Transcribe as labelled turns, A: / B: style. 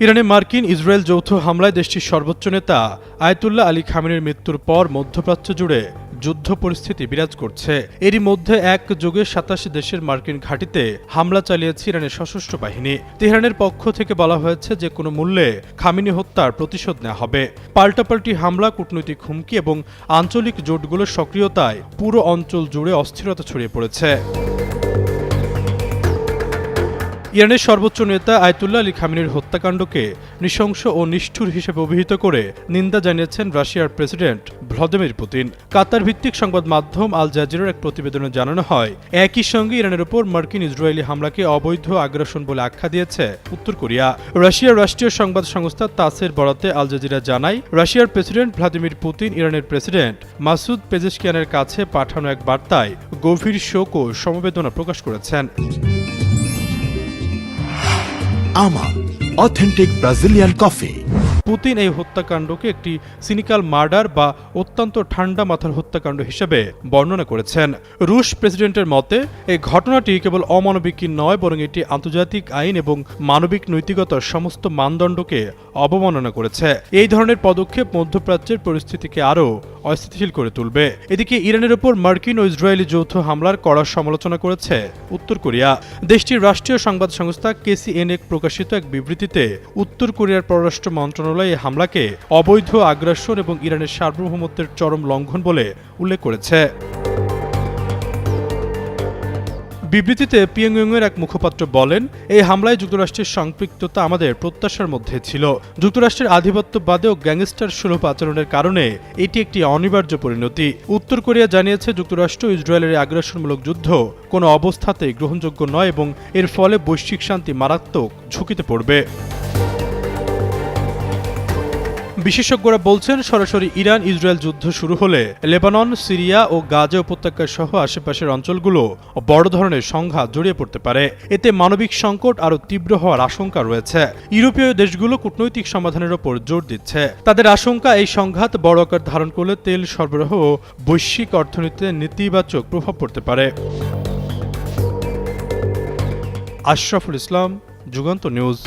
A: ইরানে মার্কিন ইসরায়েল যৌথ হামলায় দেশটির সর্বোচ্চ নেতা আয়াতুল্লাহ আলী খামেনির মৃত্যুর পর মধ্যপ্রাচ্য জুড়ে যুদ্ধ পরিস্থিতি বিরাজ করছে। এরই মধ্যে একযোগে ২৭ দেশের মার্কিন ঘাঁটিতে হামলা চালিয়েছে ইরানের সশস্ত্র বাহিনী। তেহরানের পক্ষ থেকে বলা হয়েছে যে কোনো মূল্যে খামেনি হত্যার প্রতিশোধ নেওয়া হবে। পাল্টাপাল্টি হামলা, কূটনৈতিক হুমকি এবং আঞ্চলিক জোটগুলোর সক্রিয়তায় পুরো অঞ্চল জুড়ে অস্থিরতা ছড়িয়ে পড়েছে। ইরানের সর্বোচ্চ নেতা আয়াতুল্লাহ আলী খামেনির হত্যাকাণ্ডকে নৃশংস ও নিষ্ঠুর হিসেবে অভিহিত করে নিন্দা জানিয়েছেন রাশিয়ার প্রেসিডেন্ট ভ্লাদিমির পুতিন। কাতার ভিত্তিক সংবাদ মাধ্যম আল জাজিরার এক প্রতিবেদনে জানানো হয়, একই সঙ্গে ইরানের ওপর মার্কিন ইসরায়েলি হামলাকে অবৈধ আগ্রাসন বলে আখ্যা দিয়েছে উত্তর কোরিয়া। রাশিয়ার রাষ্ট্রীয় সংবাদ সংস্থা তাসের বরাতে আল জাজিরা জানায়, রাশিয়ার প্রেসিডেন্ট ভ্লাদিমির পুতিন ইরানের প্রেসিডেন্ট মাসুদ পেজেশকিয়ানের কাছে পাঠানো এক বার্তায় গভীর শোক ও সমবেদনা প্রকাশ করেছেন।
B: আমার অথেন্টিক ব্রাজিলিয়ান কফি।
A: পুতিন এই হত্যাকাণ্ডকে একটি সিনিক্যাল মার্ডার বা অত্যন্ত ঠান্ডা মাথার হত্যাকাণ্ড হিসেবে বর্ণনা করেছেন। রুশ প্রেসিডেন্টের মতে এই ঘটনাটি কেবল অমানবিকই নয়, বরং এটি আন্তর্জাতিক আইন এবং মানবিক নৈতিকতার সমস্ত মানদণ্ডকে অবমাননা করেছে। এই ধরনের পদক্ষেপ মধ্যপ্রাচ্যের পরিস্থিতিকে আরও অস্থিতিশীল করে তুলবে। এদিকে ইরানের ওপর মার্কিন ও ইসরায়েলি যৌথ হামলার কড়া সমালোচনা করেছে উত্তর কোরিয়া। দেশটির রাষ্ট্রীয় সংবাদ সংস্থা KCNA প্রকাশিত এক বিবৃতিতে উত্তর কোরিয়ার পররাষ্ট্র মন্ত্রণালয় এই হামলাকে অবৈধ আগ্রাসন এবং ইরানের সার্বভৌমত্বের চরম লঙ্ঘন বলে উল্লেখ করেছে। বিবৃতিতে পিয়ংইয়ংয়ের এক মুখপাত্র বলেন, এই হামলায় যুক্তরাষ্ট্রের সম্পৃক্ততা আমাদের প্রত্যাশার মধ্যে ছিল। যুক্তরাষ্ট্রের আধিপত্যবাদে ও গ্যাংস্টার সুলভ আচরণের কারণে এটি একটি অনিবার্য পরিণতি। উত্তর কোরিয়া জানিয়েছে, যুক্তরাষ্ট্র ইসরায়েলের আগ্রাসনমূলক যুদ্ধ কোনো অবস্থাতেই গ্রহণযোগ্য নয় এবং এর ফলে বৈশ্বিক শান্তি মারাত্মক ঝুঁকিতে পড়বে। বিশেষজ্ঞরা বলছেন, সরাসরি ইরান ইসরায়েল যুদ্ধ শুরু হলে লেবানন, সিরিয়া ও গাজা উপত্যকা সহ আশেপাশের অঞ্চলগুলো বড় ধরনের সংঘাত জড়িয়ে পড়তে পারে। এতে মানবিক সংকট আরও তীব্র হওয়ার আশঙ্কা রয়েছে। ইউরোপীয় দেশগুলো কূটনৈতিক সমাধানের ওপর জোর দিচ্ছে। তাদের আশঙ্কা, এই সংঘাত বড় আকার ধারণ করলে তেল সরবরাহ ও বৈশ্বিক অর্থনীতিতে নেতিবাচক প্রভাব পড়তে পারে। আশরাফুল ইসলাম, যুগান্তর নিউজ।